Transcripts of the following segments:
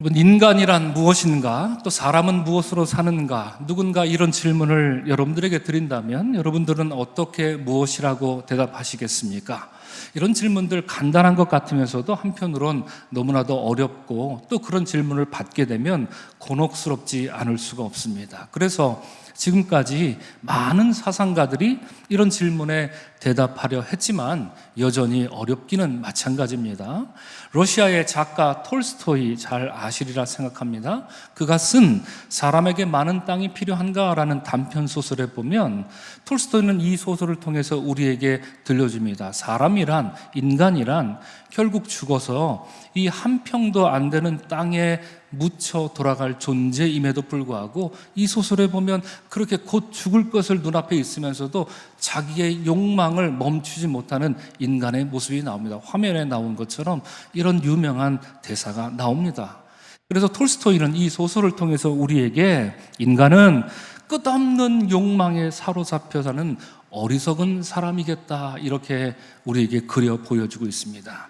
여러분, 인간이란 무엇인가? 또 사람은 무엇으로 사는가? 누군가 이런 질문을 여러분들에게 드린다면 여러분들은 어떻게 무엇이라고 대답하시겠습니까? 이런 질문들 간단한 것 같으면서도 한편으론 너무나도 어렵고 또 그런 질문을 받게 되면 곤혹스럽지 않을 수가 없습니다. 그래서 지금까지 많은 사상가들이 이런 질문에 대답하려 했지만 여전히 어렵기는 마찬가지입니다. 러시아의 작가 톨스토이 잘 아시리라 생각합니다. 그가 쓴 사람에게 많은 땅이 필요한가라는 단편 소설에 보면 톨스토이는 이 소설을 통해서 우리에게 들려줍니다. 사람이란, 인간이란 결국 죽어서 이 한 평도 안 되는 땅에 묻혀 돌아갈 존재임에도 불구하고 이 소설에 보면 그렇게 곧 죽을 것을 눈앞에 있으면서도 자기의 욕망을 멈추지 못하는 인간의 모습이 나옵니다. 화면에 나온 것처럼 이런 유명한 대사가 나옵니다. 그래서 톨스토이는 이 소설을 통해서 우리에게 인간은 끝없는 욕망에 사로잡혀 사는 어리석은 사람이겠다, 이렇게 우리에게 그려 보여주고 있습니다.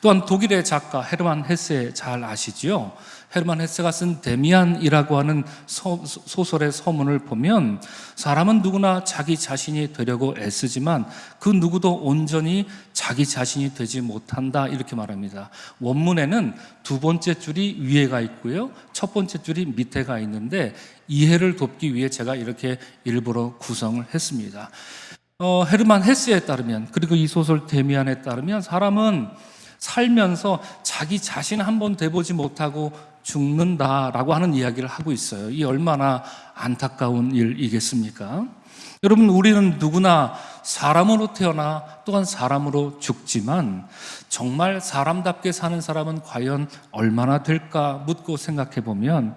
또한 독일의 작가 헤르만 헤세 잘 아시지요? 헤르만 헤세가 쓴 데미안이라고 하는 소설의 서문을 보면 사람은 누구나 자기 자신이 되려고 애쓰지만 그 누구도 온전히 자기 자신이 되지 못한다, 이렇게 말합니다. 원문에는 두 번째 줄이 위에가 있고요, 첫 번째 줄이 밑에가 있는데 이해를 돕기 위해 제가 이렇게 일부러 구성을 했습니다. 헤르만 헤세에 따르면, 그리고 이 소설 데미안에 따르면 사람은 살면서 자기 자신 한번 돼보지 못하고 죽는다라고 하는 이야기를 하고 있어요. 이 얼마나 안타까운 일이겠습니까? 여러분, 우리는 누구나 사람으로 태어나 또한 사람으로 죽지만 정말 사람답게 사는 사람은 과연 얼마나 될까 묻고 생각해 보면,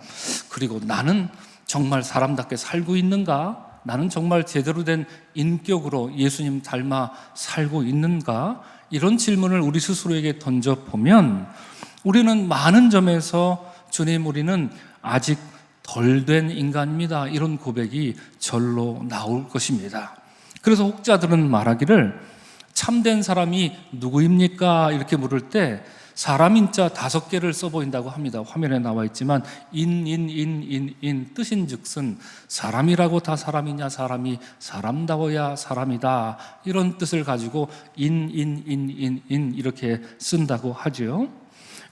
그리고 나는 정말 사람답게 살고 있는가? 나는 정말 제대로 된 인격으로 예수님 닮아 살고 있는가? 이런 질문을 우리 스스로에게 던져보면 우리는 많은 점에서 주님, 우리는 아직 덜 된 인간입니다, 이런 고백이 절로 나올 것입니다. 그래서 혹자들은 말하기를 참된 사람이 누구입니까? 이렇게 물을 때 사람인자 5개를 써보인다고 합니다. 화면에 나와 있지만 인 뜻인즉슨 사람이라고 다 사람이냐, 사람이 사람다워야 사람이다, 이런 뜻을 가지고 인 이렇게 쓴다고 하죠.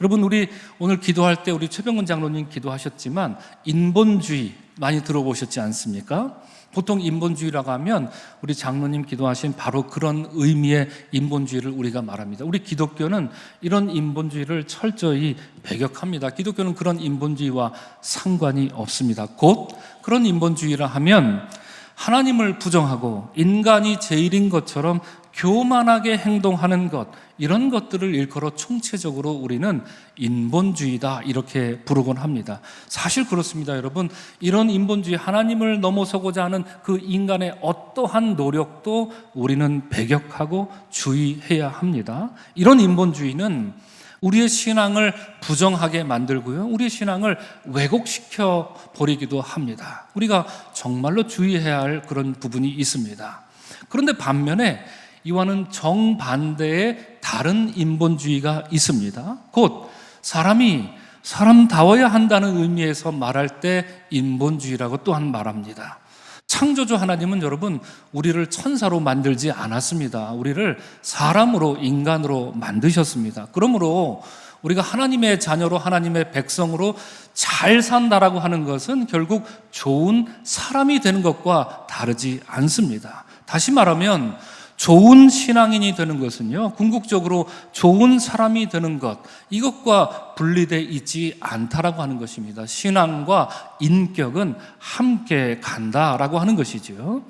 여러분, 우리 오늘 기도할 때 우리 최병근 장로님 기도하셨지만 인본주의 많이 들어보셨지 않습니까? 보통 인본주의라고 하면 우리 장로님 기도하신 바로 그런 의미의 인본주의를 우리가 말합니다. 우리 기독교는 이런 인본주의를 철저히 배격합니다. 기독교는 그런 인본주의와 상관이 없습니다. 곧 그런 인본주의라 하면 하나님을 부정하고 인간이 제일인 것처럼 교만하게 행동하는 것, 이런 것들을 일컬어 총체적으로 우리는 인본주의다, 이렇게 부르곤 합니다. 사실 그렇습니다, 여러분. 이런 인본주의, 하나님을 넘어서고자 하는 그 인간의 어떠한 노력도 우리는 배격하고 주의해야 합니다. 이런 인본주의는 우리의 신앙을 부정하게 만들고요, 우리의 신앙을 왜곡시켜 버리기도 합니다. 우리가 정말로 주의해야 할 그런 부분이 있습니다. 그런데 반면에 이와는 정반대의 다른 인본주의가 있습니다. 곧 사람이 사람다워야 한다는 의미에서 말할 때 인본주의라고 또한 말합니다. 창조주 하나님은 여러분, 우리를 천사로 만들지 않았습니다. 우리를 사람으로, 인간으로 만드셨습니다. 그러므로 우리가 하나님의 자녀로, 하나님의 백성으로 잘 산다라고 하는 것은 결국 좋은 사람이 되는 것과 다르지 않습니다. 다시 말하면 좋은 신앙인이 되는 것은요, 궁극적으로 좋은 사람이 되는 것, 이것과 분리되어 있지 않다라고 하는 것입니다. 신앙과 인격은 함께 간다라고 하는 것이죠.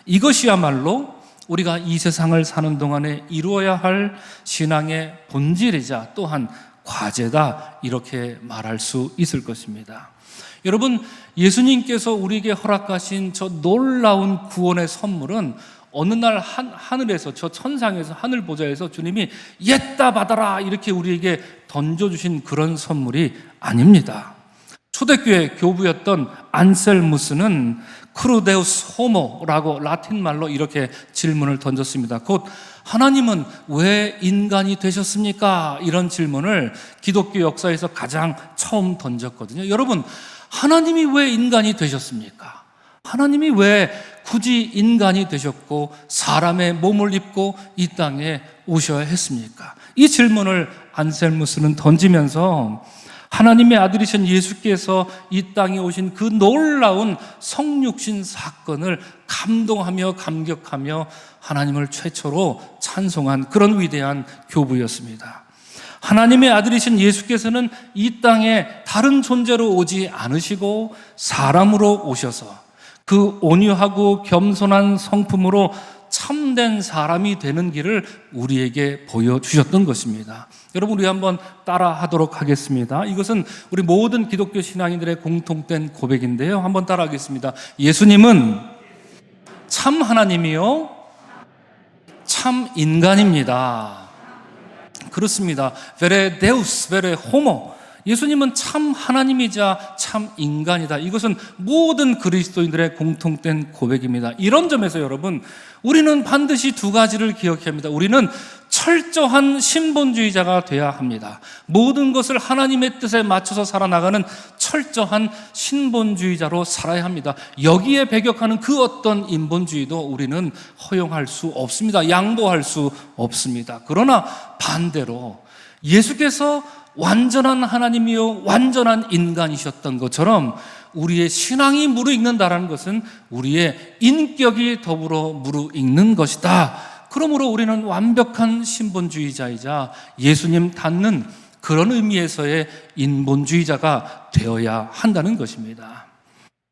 이것이야말로 우리가 이 세상을 사는 동안에 이루어야 할 신앙의 본질이자 또한 과제다, 이렇게 말할 수 있을 것입니다. 여러분, 예수님께서 우리에게 허락하신 저 놀라운 구원의 선물은 어느 날 하늘에서, 저 천상에서, 하늘 보좌에서 주님이 옛다 받아라, 이렇게 우리에게 던져주신 그런 선물이 아닙니다. 초대교회 교부였던 안셀무스는 크루데우스 호모라고 라틴 말로 이렇게 질문을 던졌습니다. 곧 하나님은 왜 인간이 되셨습니까? 이런 질문을 기독교 역사에서 가장 처음 던졌거든요. 여러분, 하나님이 왜 인간이 되셨습니까? 하나님이 왜 굳이 인간이 되셨고 사람의 몸을 입고 이 땅에 오셔야 했습니까? 이 질문을 안셀무스는 던지면서 하나님의 아들이신 예수께서 이 땅에 오신 그 놀라운 성육신 사건을 감동하며 감격하며 하나님을 최초로 찬송한 그런 위대한 교부였습니다. 하나님의 아들이신 예수께서는 이 땅에 다른 존재로 오지 않으시고 사람으로 오셔서 그 온유하고 겸손한 성품으로 참된 사람이 되는 길을 우리에게 보여주셨던 것입니다. 여러분, 우리 한번 따라 하도록 하겠습니다. 이것은 우리 모든 기독교 신앙인들의 공통된 고백인데요. 한번 따라 하겠습니다. 예수님은 참 하나님이요, 참 인간입니다. 그렇습니다. 베레 데우스, 베레 호모. 예수님은 참 하나님이자 참 인간이다. 이것은 모든 그리스도인들의 공통된 고백입니다. 이런 점에서 여러분, 우리는 반드시 두 가지를 기억해야 합니다. 우리는 철저한 신본주의자가 돼야 합니다. 모든 것을 하나님의 뜻에 맞춰서 살아나가는 철저한 신본주의자로 살아야 합니다. 여기에 배격하는 그 어떤 인본주의도 우리는 허용할 수 없습니다. 양보할 수 없습니다. 그러나 반대로 예수께서 완전한 하나님이요 완전한 인간이셨던 것처럼 우리의 신앙이 무르익는다라는 것은 우리의 인격이 더불어 무르익는 것이다. 그러므로 우리는 완벽한 신본주의자이자 예수님 닮는 그런 의미에서의 인본주의자가 되어야 한다는 것입니다.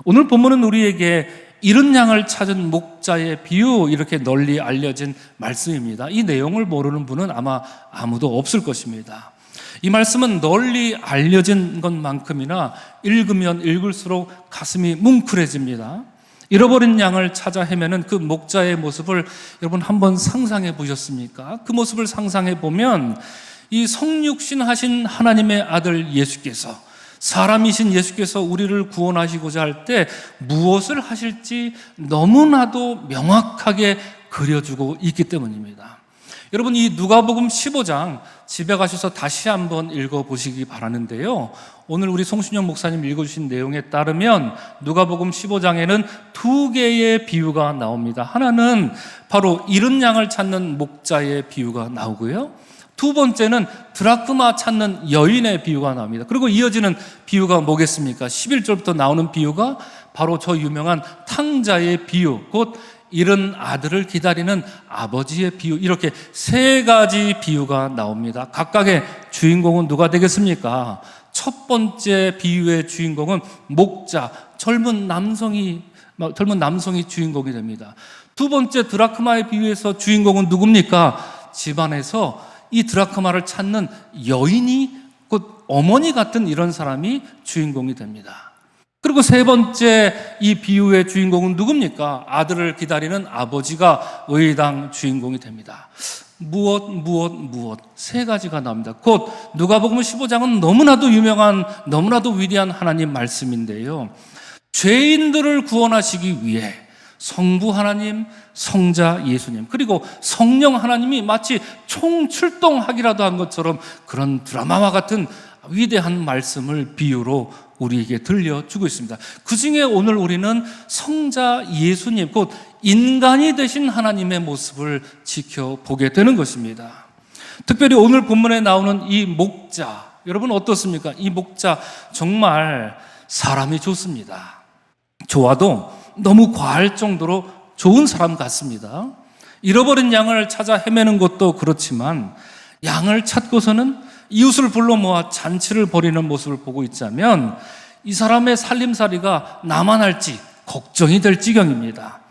오늘 본문은 우리에게 잃은 양을 찾은 목자의 비유, 이렇게 널리 알려진 말씀입니다. 이 내용을 모르는 분은 아마 아무도 없을 것입니다. 이 말씀은 널리 알려진 것만큼이나 읽으면 읽을수록 가슴이 뭉클해집니다. 잃어버린 양을 찾아 헤매는 그 목자의 모습을 여러분 한번 상상해 보셨습니까? 그 모습을 상상해 보면 이 성육신 하신 하나님의 아들 예수께서, 사람이신 예수께서 우리를 구원하시고자 할 때 무엇을 하실지 너무나도 명확하게 그려주고 있기 때문입니다. 여러분, 이 누가복음 15장 집에 가셔서 다시 한번 읽어보시기 바라는데요. 오늘 우리 송신영 목사님 읽어주신 내용에 따르면 누가복음 15장에는 두 개의 비유가 나옵니다. 하나는 바로 잃은 양을 찾는 목자의 비유가 나오고요. 두 번째는 드라크마 찾는 여인의 비유가 나옵니다. 그리고 이어지는 비유가 뭐겠습니까? 11절부터 나오는 비유가 바로 저 유명한 탕자의 비유, 곧 잃은 아들을 기다리는 아버지의 비유, 이렇게 세 가지 비유가 나옵니다. 각각의 주인공은 누가 되겠습니까? 첫 번째 비유의 주인공은 목자, 젊은 남성이 주인공이 됩니다. 두 번째 드라크마의 비유에서 주인공은 누굽니까? 집안에서 이 드라크마를 찾는 여인이, 곧 어머니 같은 이런 사람이 주인공이 됩니다. 그리고 세 번째 이 비유의 주인공은 누굽니까? 아들을 기다리는 아버지가 의당 주인공이 됩니다. 무엇 세 가지가 나옵니다. 곧 누가복음 15장은 너무나도 유명한, 너무나도 위대한 하나님 말씀인데요. 죄인들을 구원하시기 위해 성부 하나님, 성자 예수님, 그리고 성령 하나님이 마치 총출동하기라도 한 것처럼 그런 드라마와 같은 위대한 말씀을 비유로 우리에게 들려주고 있습니다. 그 중에 오늘 우리는 성자 예수님, 곧 인간이 되신 하나님의 모습을 지켜보게 되는 것입니다. 특별히 오늘 본문에 나오는 이 목자, 여러분 어떻습니까? 이 목자 정말 사람이 좋습니다. 좋아도 너무 과할 정도로 좋은 사람 같습니다. 잃어버린 양을 찾아 헤매는 것도 그렇지만 양을 찾고서는 이웃을 불러 모아 잔치를 벌이는 모습을 보고 있자면 이 사람의 살림살이가 나만 할지 걱정이 될 지경입니다.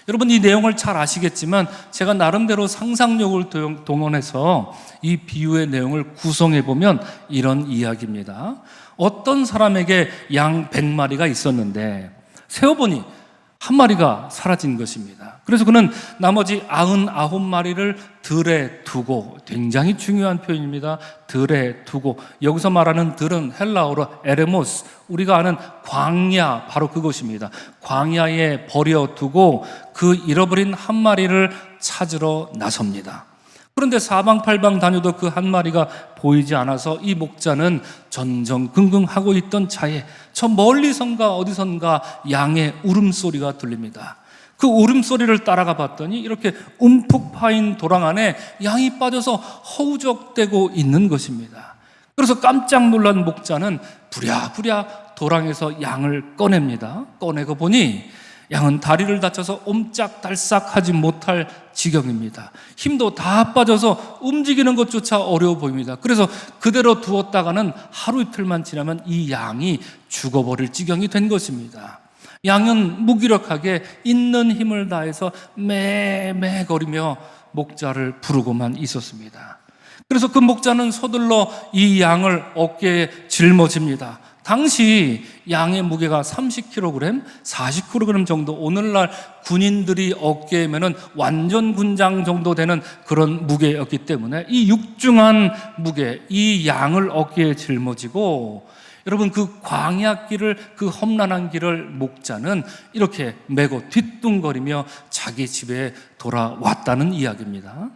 여러분, 이 내용을 잘 아시겠지만 제가 나름대로 상상력을 동원해서 이 비유의 내용을 구성해 보면 이런 이야기입니다. 어떤 사람에게 양 100마리가 있었는데 세어보니 한 마리가 사라진 것입니다. 그래서 그는 나머지 99마리를 들에 두고, 굉장히 중요한 표현입니다. 들에 두고, 여기서 말하는 들은 헬라어로 에레모스, 우리가 아는 광야, 바로 그것입니다. 광야에 버려두고 그 잃어버린 한 마리를 찾으러 나섭니다. 그런데 사방팔방 다녀도 그 한 마리가 보이지 않아서 이 목자는 전전긍긍하고 있던 차에 저 멀리선가 어디선가 양의 울음소리가 들립니다. 그 울음소리를 따라가 봤더니 이렇게 움푹 파인 도랑 안에 양이 빠져서 허우적대고 있는 것입니다. 그래서 깜짝 놀란 목자는 부랴부랴 도랑에서 양을 꺼냅니다. 꺼내고 보니 양은 다리를 다쳐서 옴짝달싹하지 못할 지경입니다. 힘도 다 빠져서 움직이는 것조차 어려워 보입니다. 그래서 그대로 두었다가는 하루 이틀만 지나면 이 양이 죽어버릴 지경이 된 것입니다. 양은 무기력하게 있는 힘을 다해서 매매거리며 목자를 부르고만 있었습니다. 그래서 그 목자는 서둘러 이 양을 어깨에 짊어집니다. 당시 양의 무게가 30kg, 40kg 정도, 오늘날 군인들이 어깨에 메는 완전 군장 정도 되는 그런 무게였기 때문에 이 육중한 무게, 이 양을 어깨에 짊어지고, 여러분, 그 광야길을, 그 험난한 길을 목자는 이렇게 메고 뒤뚱거리며 자기 집에 돌아왔다는 이야기입니다.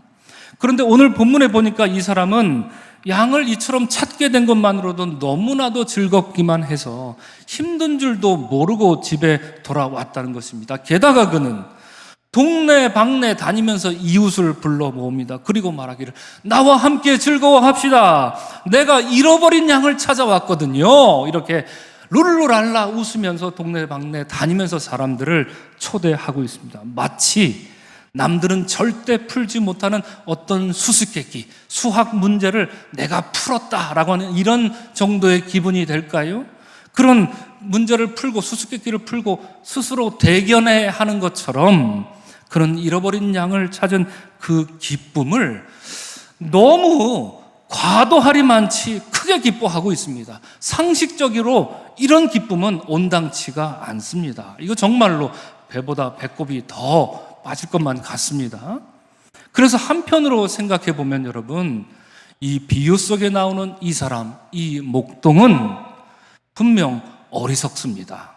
그런데 오늘 본문에 보니까 이 사람은 양을 이처럼 찾게 된 것만으로도 너무나도 즐겁기만 해서 힘든 줄도 모르고 집에 돌아왔다는 것입니다. 게다가 그는 동네 방네 다니면서 이웃을 불러 모읍니다. 그리고 말하기를, 나와 함께 즐거워합시다. 내가 잃어버린 양을 찾아왔거든요. 이렇게 룰루랄라 웃으면서 동네 방네 다니면서 사람들을 초대하고 있습니다. 마치 남들은 절대 풀지 못하는 어떤 수수께끼, 수학 문제를 내가 풀었다라고 하는 이런 정도의 기분이 될까요? 그런 문제를 풀고 수수께끼를 풀고 스스로 대견해 하는 것처럼 그런 잃어버린 양을 찾은 그 기쁨을 너무 과도하리만치 크게 기뻐하고 있습니다. 상식적으로 이런 기쁨은 온당치가 않습니다. 이거 정말로 배보다 배꼽이 더 빠질 것만 같습니다. 그래서 한편으로 생각해 보면 여러분, 이 비유 속에 나오는 이 사람, 이 목동은 분명 어리석습니다.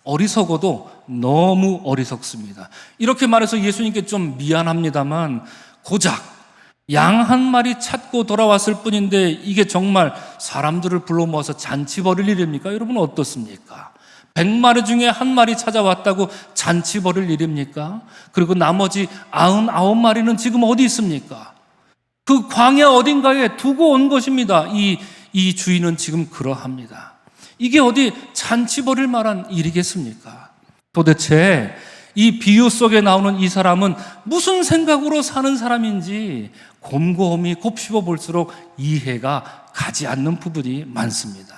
어리석어도 너무 어리석습니다. 이렇게 말해서 예수님께 좀 미안합니다만, 고작 양 한 마리 찾고 돌아왔을 뿐인데 이게 정말 사람들을 불러 모아서 잔치 벌일 일입니까? 여러분 어떻습니까? 100마리 중에 한 마리 찾아왔다고 잔치 벌일 일입니까? 그리고 나머지 99마리는 지금 어디 있습니까? 그 광야 어딘가에 두고 온 것입니다. 이 주인은 지금 그러합니다. 이게 어디 잔치 벌일 만한 일이겠습니까? 도대체 이 비유 속에 나오는 이 사람은 무슨 생각으로 사는 사람인지 곰곰이 곱씹어 볼수록 이해가 가지 않는 부분이 많습니다.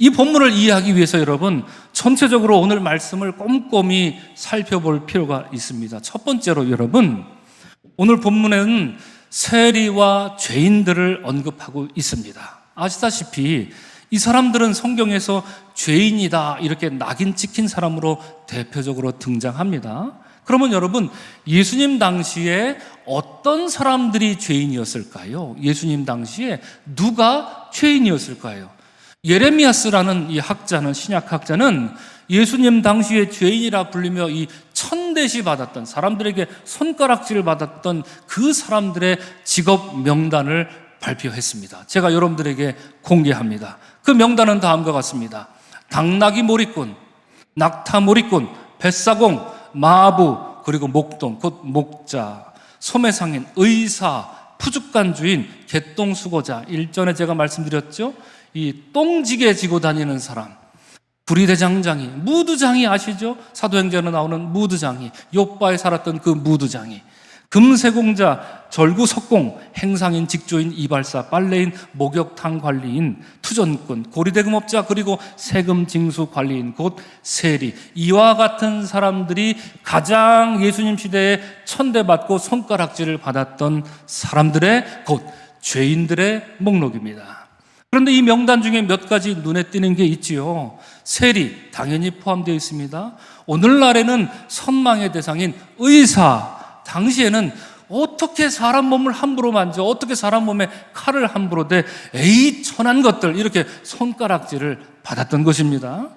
이 본문을 이해하기 위해서 여러분, 전체적으로 오늘 말씀을 꼼꼼히 살펴볼 필요가 있습니다. 첫 번째로 여러분, 오늘 본문에는 세리와 죄인들을 언급하고 있습니다. 아시다시피 이 사람들은 성경에서 죄인이다 이렇게 낙인 찍힌 사람으로 대표적으로 등장합니다. 그러면 여러분, 예수님 당시에 어떤 사람들이 죄인이었을까요? 예수님 당시에 누가 죄인이었을까요? 예레미야스라는 이 학자는, 신약학자는 예수님 당시에 죄인이라 불리며 이 천대시 받았던, 사람들에게 손가락질을 받았던 그 사람들의 직업 명단을 발표했습니다. 제가 여러분들에게 공개합니다. 그 명단은 다음과 같습니다. 당나귀 몰이꾼, 낙타 몰이꾼, 뱃사공, 마부, 그리고 목동, 곧 목자, 소매상인, 의사, 푸죽간 주인, 개똥수고자, 일전에 제가 말씀드렸죠? 이 똥지게 지고 다니는 사람, 구리대장장이, 무두장이 아시죠? 사도행전에 나오는 무두장이, 요바에 살았던 그 무두장이, 금세공자, 절구석공, 행상인, 직조인, 이발사, 빨래인, 목욕탕 관리인, 투전꾼, 고리대금업자, 그리고 세금징수 관리인, 곧 세리, 이와 같은 사람들이 가장 예수님 시대에 천대받고 손가락질을 받았던 사람들의, 곧 죄인들의 목록입니다. 그런데 이 명단 중에 몇 가지 눈에 띄는 게 있지요. 세리 당연히 포함되어 있습니다. 오늘날에는 선망의 대상인 의사, 당시에는 어떻게 사람 몸을 함부로 만져, 어떻게 사람 몸에 칼을 함부로 대, 에이 천한 것들, 이렇게 손가락질을 받았던 것입니다.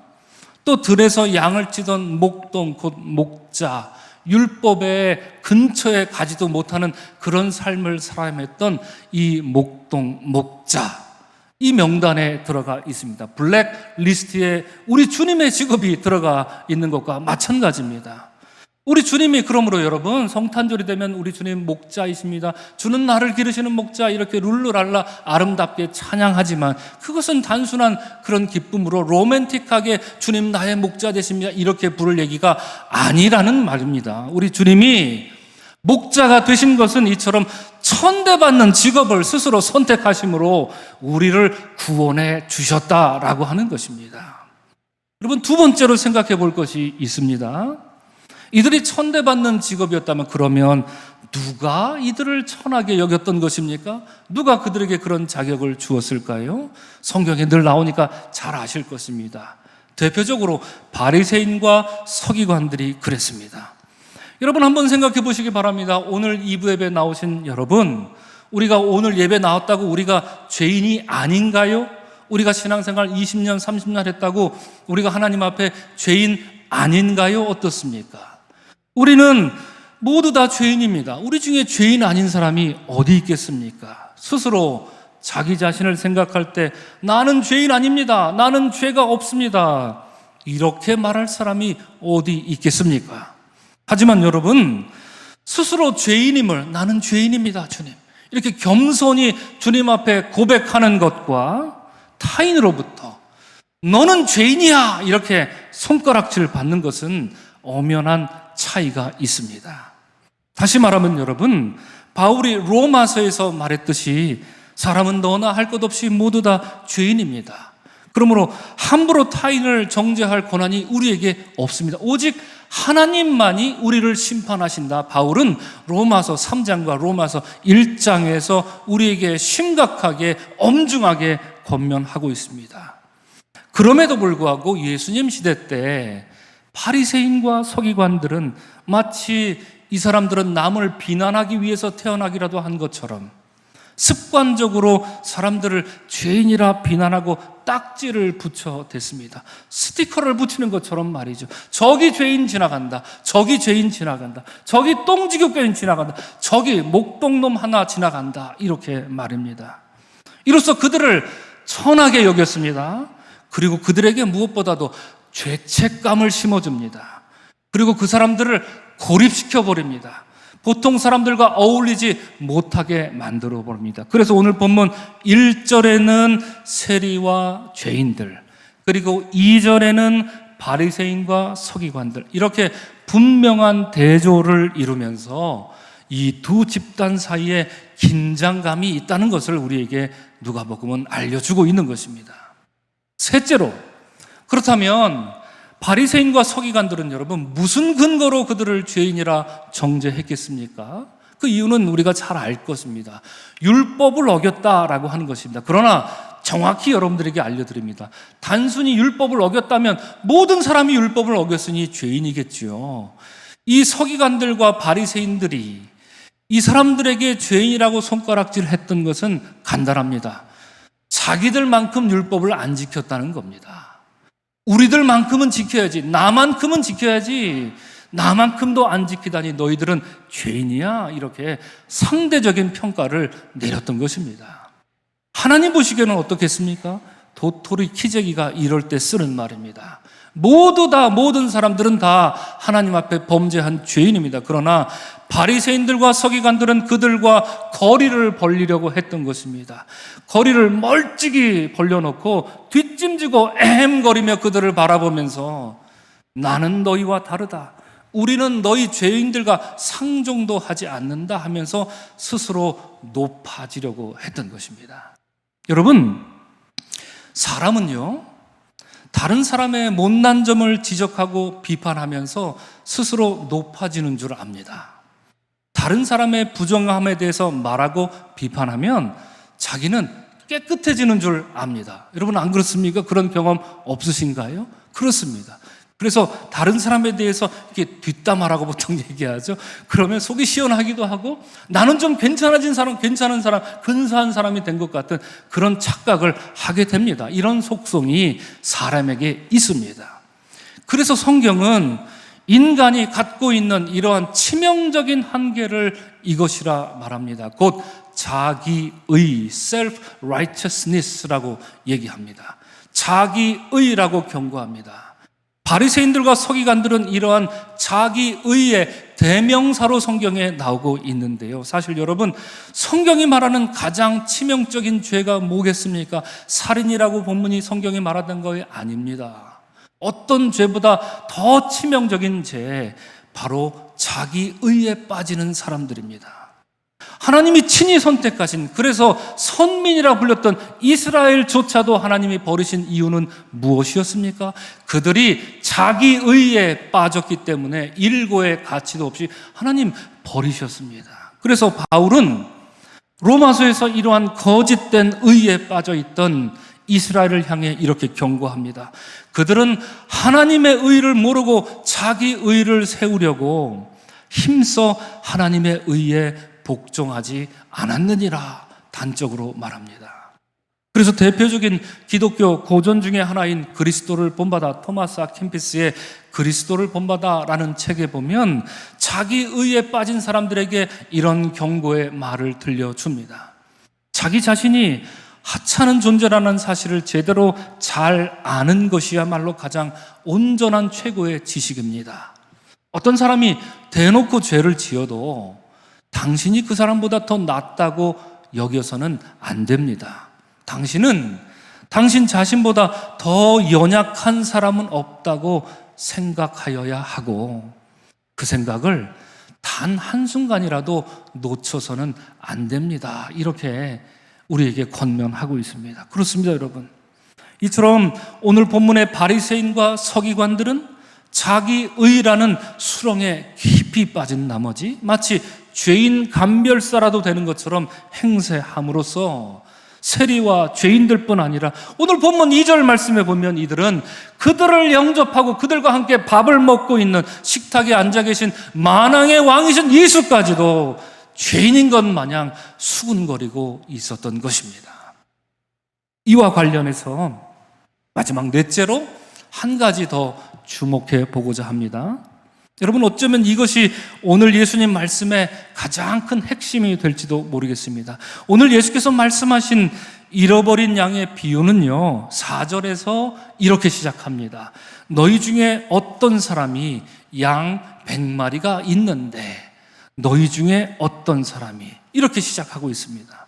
또 들에서 양을 찌던 목동, 곧 목자, 율법의 근처에 가지도 못하는 그런 삶을 살아했던 이 목동, 목자, 이 명단에 들어가 있습니다. 블랙리스트에 우리 주님의 직업이 들어가 있는 것과 마찬가지입니다. 우리 주님이 그러므로 여러분 성탄절이 되면 우리 주님 목자이십니다, 주는 나를 기르시는 목자, 이렇게 룰루랄라 아름답게 찬양하지만 그것은 단순한 그런 기쁨으로 로맨틱하게 주님 나의 목자 되십니다 이렇게 부를 얘기가 아니라는 말입니다. 우리 주님이 목자가 되신 것은 이처럼 천대받는 직업을 스스로 선택하심으로 우리를 구원해 주셨다라고 하는 것입니다. 여러분, 두 번째로 생각해 볼 것이 있습니다. 이들이 천대받는 직업이었다면 그러면 누가 이들을 천하게 여겼던 것입니까? 누가 그들에게 그런 자격을 주었을까요? 성경에 늘 나오니까 잘 아실 것입니다. 대표적으로 바리새인과 서기관들이 그랬습니다. 여러분, 한번 생각해 보시기 바랍니다. 오늘 2부 예배 나오신 여러분, 우리가 오늘 예배 나왔다고 우리가 죄인이 아닌가요? 우리가 신앙생활 20년, 30년 했다고 우리가 하나님 앞에 죄인 아닌가요? 어떻습니까? 우리는 모두 다 죄인입니다. 우리 중에 죄인 아닌 사람이 어디 있겠습니까? 스스로 자기 자신을 생각할 때 나는 죄인 아닙니다, 나는 죄가 없습니다, 이렇게 말할 사람이 어디 있겠습니까? 하지만 여러분, 스스로 죄인임을, 나는 죄인입니다 주님, 이렇게 겸손히 주님 앞에 고백하는 것과 타인으로부터 너는 죄인이야 이렇게 손가락질 받는 것은 엄연한 차이가 있습니다. 다시 말하면 여러분, 바울이 로마서에서 말했듯이 사람은 너나 할 것 없이 모두 다 죄인입니다. 그러므로 함부로 타인을 정죄할 권한이 우리에게 없습니다. 오직 하나님만이 우리를 심판하신다. 바울은 로마서 3장과 로마서 1장에서 우리에게 심각하게 엄중하게 권면하고 있습니다. 그럼에도 불구하고 예수님 시대 때 바리새인과 서기관들은 마치 이 사람들은 남을 비난하기 위해서 태어나기라도 한 것처럼 습관적으로 사람들을 죄인이라 비난하고 딱지를 붙여댔습니다. 스티커를 붙이는 것처럼 말이죠. 저기 죄인 지나간다, 저기 죄인 지나간다, 저기 똥지교교인 지나간다, 저기 목동놈 하나 지나간다, 이렇게 말입니다. 이로써 그들을 천하게 여겼습니다. 그리고 그들에게 무엇보다도 죄책감을 심어줍니다. 그리고 그 사람들을 고립시켜버립니다. 보통 사람들과 어울리지 못하게 만들어 버립니다. 그래서 오늘 본문 1절에는 세리와 죄인들, 그리고 2절에는 바리새인과 서기관들, 이렇게 분명한 대조를 이루면서 이 두 집단 사이에 긴장감이 있다는 것을 우리에게 누가복음은 알려주고 있는 것입니다. 셋째로, 그렇다면 바리새인과 서기관들은 여러분 무슨 근거로 그들을 죄인이라 정죄했겠습니까? 그 이유는 우리가 잘 알 것입니다. 율법을 어겼다라고 하는 것입니다. 그러나 정확히 여러분들에게 알려드립니다. 단순히 율법을 어겼다면 모든 사람이 율법을 어겼으니 죄인이겠지요. 이 서기관들과 바리새인들이 이 사람들에게 죄인이라고 손가락질 했던 것은 간단합니다. 자기들만큼 율법을 안 지켰다는 겁니다. 우리들만큼은 지켜야지, 나만큼은 지켜야지, 나만큼도 안 지키다니 너희들은 죄인이야, 이렇게 상대적인 평가를 내렸던 것입니다. 하나님 보시기에는 어떻겠습니까? 도토리 키재기가 이럴 때 쓰는 말입니다. 모든 사람들은 다 하나님 앞에 범죄한 죄인입니다. 그러나 바리새인들과 서기관들은 그들과 거리를 벌리려고 했던 것입니다. 거리를 멀찍이 벌려놓고 뒷짐지고 애헴거리며 그들을 바라보면서 나는 너희와 다르다, 우리는 너희 죄인들과 상종도 하지 않는다 하면서 스스로 높아지려고 했던 것입니다. 여러분, 사람은요, 다른 사람의 못난 점을 지적하고 비판하면서 스스로 높아지는 줄 압니다. 다른 사람의 부정함에 대해서 말하고 비판하면 자기는 깨끗해지는 줄 압니다. 여러분 안 그렇습니까? 그런 경험 없으신가요? 그렇습니다. 그래서 다른 사람에 대해서 이렇게 뒷담화라고 보통 얘기하죠. 그러면 속이 시원하기도 하고 나는 좀 괜찮은 사람, 근사한 사람이 된 것 같은 그런 착각을 하게 됩니다. 이런 속성이 사람에게 있습니다. 그래서 성경은 인간이 갖고 있는 이러한 치명적인 한계를 이것이라 말합니다. 곧 자기의, self-righteousness라고 얘기합니다. 자기의라고 경고합니다. 바리새인들과 서기관들은 이러한 자기의의 대명사로 성경에 나오고 있는데요. 사실 여러분, 성경이 말하는 가장 치명적인 죄가 뭐겠습니까? 살인이라고 본문이 성경이 말하던 것이 아닙니다. 어떤 죄보다 더 치명적인 죄, 바로 자기의에 빠지는 사람들입니다. 하나님이 친히 선택하신, 그래서 선민이라 불렸던 이스라엘조차도 하나님이 버리신 이유는 무엇이었습니까? 그들이 자기의에 빠졌기 때문에 일고의 가치도 없이 하나님 버리셨습니다. 그래서 바울은 로마서에서 이러한 거짓된 의에 빠져있던 이스라엘을 향해 이렇게 경고합니다. 그들은 하나님의 의를 모르고 자기 의를 세우려고 힘써 하나님의 의에 복종하지 않았느니라 단적으로 말합니다. 그래서 대표적인 기독교 고전 중에 하나인 그리스도를 본받아, 토마스 아 켐피스의 그리스도를 본받아라는 책에 보면 자기 의에 빠진 사람들에게 이런 경고의 말을 들려줍니다. 자기 자신이 하찮은 존재라는 사실을 제대로 잘 아는 것이야말로 가장 온전한 최고의 지식입니다. 어떤 사람이 대놓고 죄를 지어도 당신이 그 사람보다 더 낫다고 여겨서는 안 됩니다. 당신은 당신 자신보다 더 연약한 사람은 없다고 생각하여야 하고 그 생각을 단 한순간이라도 놓쳐서는 안 됩니다. 이렇게 우리에게 권면하고 있습니다. 그렇습니다, 여러분. 이처럼 오늘 본문의 바리새인과 서기관들은 자기의라는 수렁에 깊이 빠진 나머지 마치 죄인 감별사라도 되는 것처럼 행세함으로써 세리와 죄인들뿐 아니라 오늘 본문 2절 말씀에 보면 이들은 그들을 영접하고 그들과 함께 밥을 먹고 있는 식탁에 앉아 계신 만왕의 왕이신 예수까지도 죄인인 것 마냥 수군거리고 있었던 것입니다. 이와 관련해서 마지막 넷째로 한 가지 더 주목해 보고자 합니다. 여러분, 어쩌면 이것이 오늘 예수님 말씀의 가장 큰 핵심이 될지도 모르겠습니다. 오늘 예수께서 말씀하신 잃어버린 양의 비유는요, 4절에서 이렇게 시작합니다. 너희 중에 어떤 사람이 양 100마리가 있는데 너희 중에 어떤 사람이, 이렇게 시작하고 있습니다.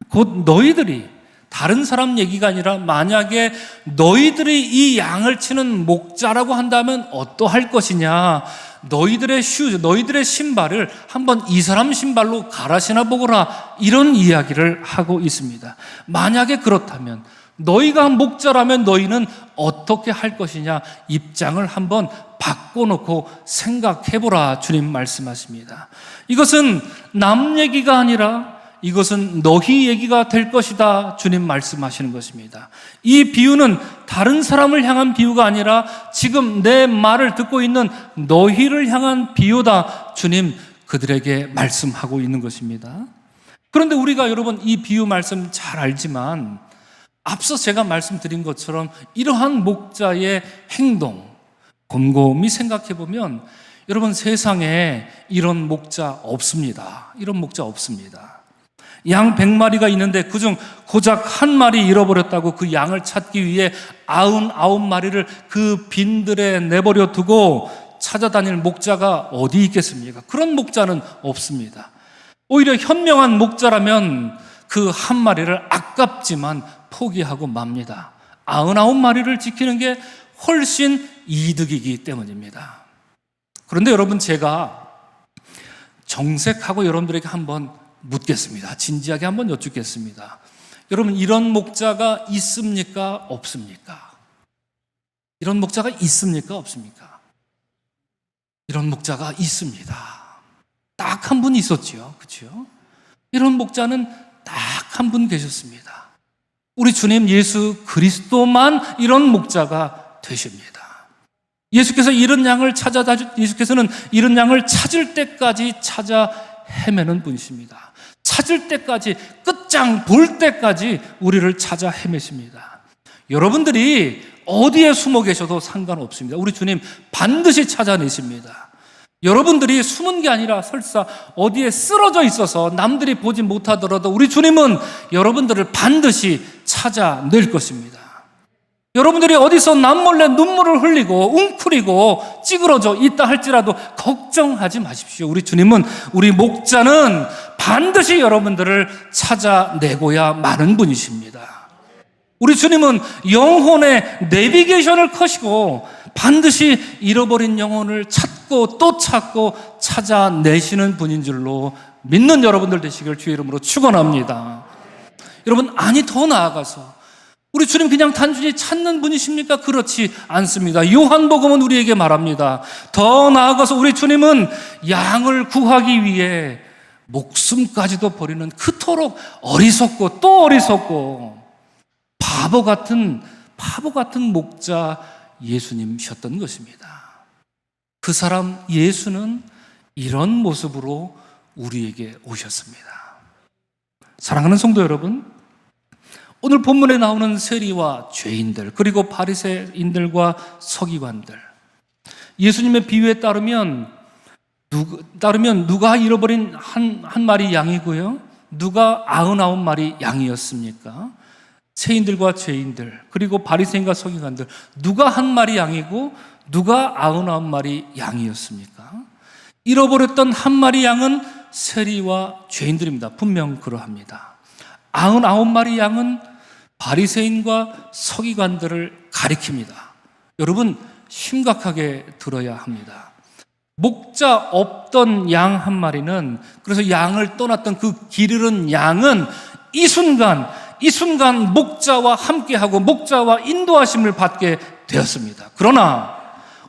곧 너희들이, 다른 사람 얘기가 아니라 만약에 너희들이 이 양을 치는 목자라고 한다면 어떠할 것이냐, 너희들의 슈즈, 너희들의 신발을 한번 이 사람 신발로 갈아 신어 보거라, 이런 이야기를 하고 있습니다. 만약에 그렇다면 너희가 목자라면 너희는 어떻게 할 것이냐, 입장을 한번 바꿔놓고 생각해보라, 주님 말씀하십니다. 이것은 남 얘기가 아니라 이것은 너희 얘기가 될 것이다, 주님 말씀하시는 것입니다. 이 비유는 다른 사람을 향한 비유가 아니라 지금 내 말을 듣고 있는 너희를 향한 비유다, 주님 그들에게 말씀하고 있는 것입니다. 그런데 우리가 여러분 이 비유 말씀 잘 알지만 앞서 제가 말씀드린 것처럼 이러한 목자의 행동 곰곰이 생각해 보면 여러분, 세상에 이런 목자 없습니다. 이런 목자 없습니다. 양 100마리가 있는데 그중 고작 한 마리 잃어버렸다고 그 양을 찾기 위해 99마리를 그 빈들에 내버려 두고 찾아다닐 목자가 어디 있겠습니까? 그런 목자는 없습니다. 오히려 현명한 목자라면 그 한 마리를 아깝지만 포기하고 맙니다. 99마리를 지키는 게 훨씬 이득이기 때문입니다. 그런데 여러분, 제가 정색하고 여러분들에게 한번 묻겠습니다. 진지하게 한번 여쭙겠습니다. 여러분, 이런 목자가 있습니까? 없습니까? 이런 목자가 있습니까? 없습니까? 이런 목자가 있습니다. 딱 한 분 있었지요. 그렇죠? 이런 목자는 딱 한 분 계셨습니다. 우리 주님 예수 그리스도만 이런 목자가 되십니다. 예수께서는 이런 양을 찾을 때까지 찾아 헤매는 분이십니다. 찾을 때까지, 끝장 볼 때까지 우리를 찾아 헤매십니다. 여러분들이 어디에 숨어 계셔도 상관없습니다. 우리 주님 반드시 찾아내십니다. 여러분들이 숨은 게 아니라 설사 어디에 쓰러져 있어서 남들이 보지 못하더라도 우리 주님은 여러분들을 반드시 찾아낼 것입니다. 여러분들이 어디서 남몰래 눈물을 흘리고 웅크리고 찌그러져 있다 할지라도 걱정하지 마십시오. 우리 주님은, 우리 목자는 반드시 여러분들을 찾아내고야 마는 분이십니다. 우리 주님은 영혼의 내비게이션을 커시고 반드시 잃어버린 영혼을 찾고 또 찾고 찾아내시는 분인 줄로 믿는 여러분들 되시길 주의 이름으로 축원합니다. 여러분, 아니 더 나아가서 우리 주님 그냥 단순히 찾는 분이십니까? 그렇지 않습니다. 요한복음은 우리에게 말합니다. 더 나아가서 우리 주님은 양을 구하기 위해 목숨까지도 버리는 그토록 어리석고 또 어리석고 바보 같은 목자 예수님이셨던 것입니다. 그 사람 예수는 이런 모습으로 우리에게 오셨습니다. 사랑하는 성도 여러분, 오늘 본문에 나오는 세리와 죄인들, 그리고 바리새인들과 서기관들, 예수님의 비유에 따르면 누가 잃어버린 한 마리 양이고요, 누가 99마리 양이었습니까? 세인들과 죄인들, 그리고 바리새인과 서기관들, 누가 한 마리 양이고 누가 99마리 양이었습니까? 잃어버렸던 한 마리 양은 세리와 죄인들입니다. 분명 그러합니다. 99마리 양은 바리새인과 서기관들을 가리킵니다. 여러분, 심각하게 들어야 합니다. 목자 없던 양 한 마리는, 그래서 양을 떠났던 그 길 잃은 양은 이 순간 목자와 함께하고 목자와 인도하심을 받게 되었습니다. 그러나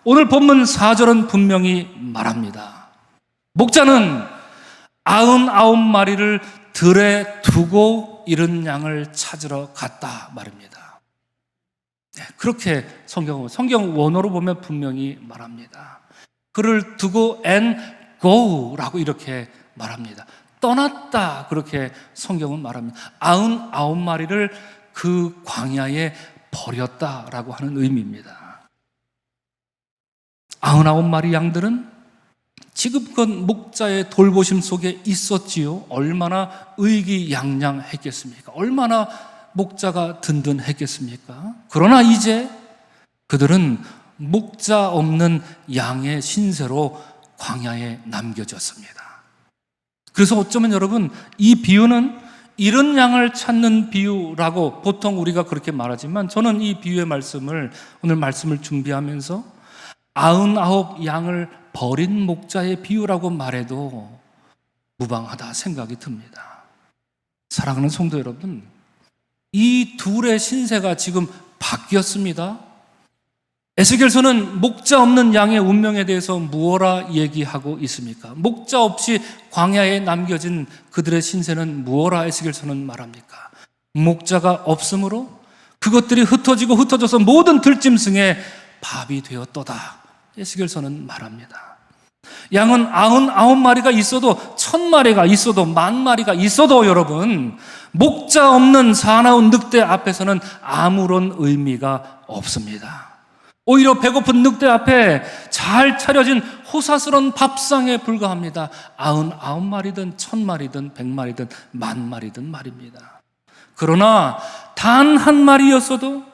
오늘 본문 4절은 분명히 말합니다. 목자는 99마리를 들에 두고 잃은 양을 찾으러 갔다 말입니다. 그렇게 성경 원어로 보면 분명히 말합니다. 그를 두고 and go라고 이렇게 말합니다. 떠났다, 그렇게 성경은 말합니다. 99마리를 그 광야에 버렸다라고 하는 의미입니다. 99마리 양들은 지금껏 목자의 돌보심 속에 있었지요. 얼마나 의기양양했겠습니까? 얼마나 목자가 든든했겠습니까? 그러나 이제 그들은 목자 없는 양의 신세로 광야에 남겨졌습니다. 그래서 어쩌면 여러분, 이 비유는 잃은 양을 찾는 비유라고 보통 우리가 그렇게 말하지만, 저는 이 비유의 오늘 말씀을 준비하면서 99 양을 버린 목자의 비유라고 말해도 무방하다 생각이 듭니다. 사랑하는 성도 여러분, 이 둘의 신세가 지금 바뀌었습니다. 에스겔서는 목자 없는 양의 운명에 대해서 무엇라 얘기하고 있습니까? 목자 없이 광야에 남겨진 그들의 신세는 무엇라 에스겔서는 말합니까? 목자가 없으므로 그것들이 흩어져서 모든 들짐승의 밥이 되었도다. 에스겔서는 말합니다. 양은 99마리가 있어도 1000마리가 있어도 10,000마리가 있어도 여러분, 목자 없는 사나운 늑대 앞에서는 아무런 의미가 없습니다. 오히려 배고픈 늑대 앞에 잘 차려진 호사스러운 밥상에 불과합니다. 99마리든 1000마리든 100마리든 10,000마리든 말입니다. 그러나 단 한 마리였어도,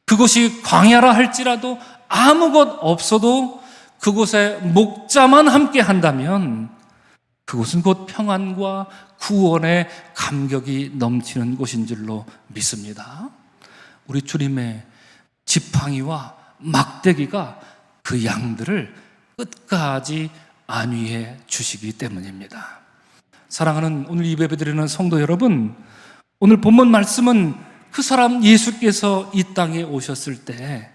그곳이 광야라 할지라도, 아무것 없어도 그곳에 목자만 함께 한다면 그곳은 곧 평안과 구원의 감격이 넘치는 곳인 줄로 믿습니다. 우리 주님의 지팡이와 막대기가 그 양들을 끝까지 안위해 주시기 때문입니다. 사랑하는 오늘 이 예배드리는 성도 여러분, 오늘 본문 말씀은 그 사람 예수께서 이 땅에 오셨을 때,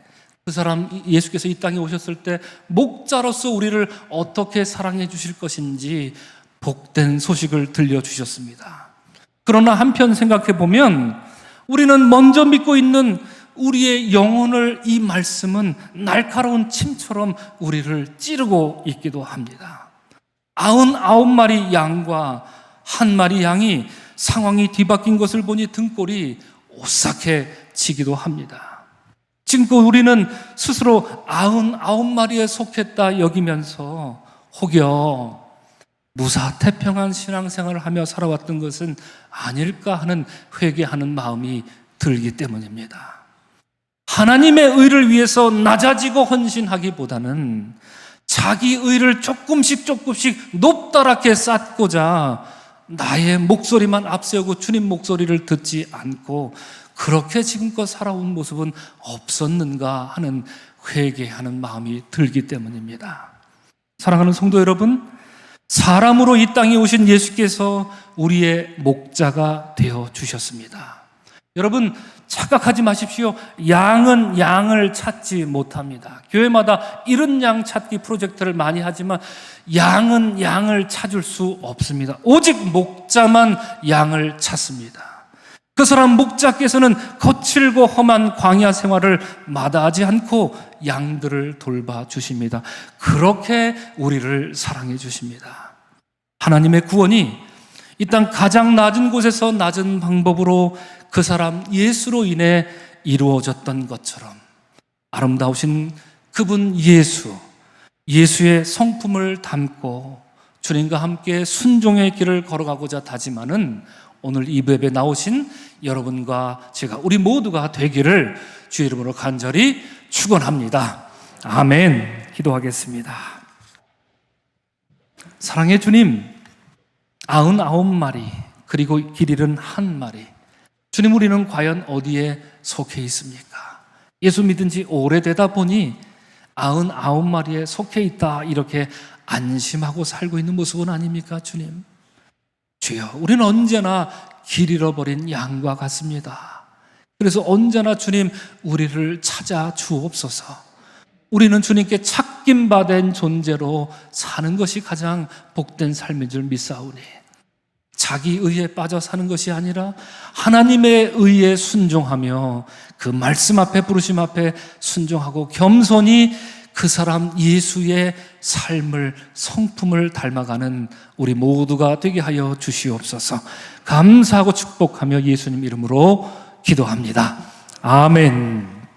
목자로서 우리를 어떻게 사랑해 주실 것인지 복된 소식을 들려주셨습니다. 그러나 한편 생각해 보면 우리는 먼저 믿고 있는 우리의 영혼을 이 말씀은 날카로운 침처럼 우리를 찌르고 있기도 합니다. 99마리 양과 한 마리 양이 상황이 뒤바뀐 것을 보니 등골이 오싹해지기도 합니다. 지금 우리는 스스로 99마리에 속했다 여기면서 혹여 무사태평한 신앙생활을 하며 살아왔던 것은 아닐까 하는 회개하는 마음이 들기 때문입니다. 하나님의 의를 위해서 낮아지고 헌신하기보다는 자기 의를 조금씩 높다랗게 쌓고자 나의 목소리만 앞세우고 주님 목소리를 듣지 않고 그렇게 지금껏 살아온 모습은 없었는가 하는 회개하는 마음이 들기 때문입니다. 사랑하는 성도 여러분, 사람으로 이 땅에 오신 예수께서 우리의 목자가 되어 주셨습니다. 여러분, 착각하지 마십시오. 양은 양을 찾지 못합니다. 교회마다 잃은 양 찾기 프로젝트를 많이 하지만 양은 양을 찾을 수 없습니다. 오직 목자만 양을 찾습니다. 그 사람 목자께서는 거칠고 험한 광야 생활을 마다하지 않고 양들을 돌봐주십니다. 그렇게 우리를 사랑해 주십니다. 하나님의 구원이 이 땅 가장 낮은 곳에서 낮은 방법으로 그 사람 예수로 인해 이루어졌던 것처럼 아름다우신 그분 예수의 성품을 담고 주님과 함께 순종의 길을 걸어가고자 다짐하는 오늘 이 예배에 나오신 여러분과 제가 우리 모두가 되기를 주의 이름으로 간절히 축원합니다. 아멘. 기도하겠습니다. 사랑의 주님, 99마리 그리고 길 잃은 한 마리, 주님, 우리는 과연 어디에 속해 있습니까? 예수 믿은 지 오래되다 보니 99마리에 속해 있다 이렇게 안심하고 살고 있는 모습은 아닙니까, 주님? 주여, 우리는 언제나 길 잃어버린 양과 같습니다. 그래서 언제나 주님, 우리를 찾아 주옵소서. 우리는 주님께 찾김받은 존재로 사는 것이 가장 복된 삶인 줄 믿사오니 자기 의에 빠져 사는 것이 아니라 하나님의 의에 순종하며 그 말씀 앞에, 부르심 앞에 순종하고 겸손히 그 사람 예수의 삶을, 성품을 닮아가는 우리 모두가 되게 하여 주시옵소서. 감사하고 축복하며 예수님 이름으로 기도합니다. 아멘.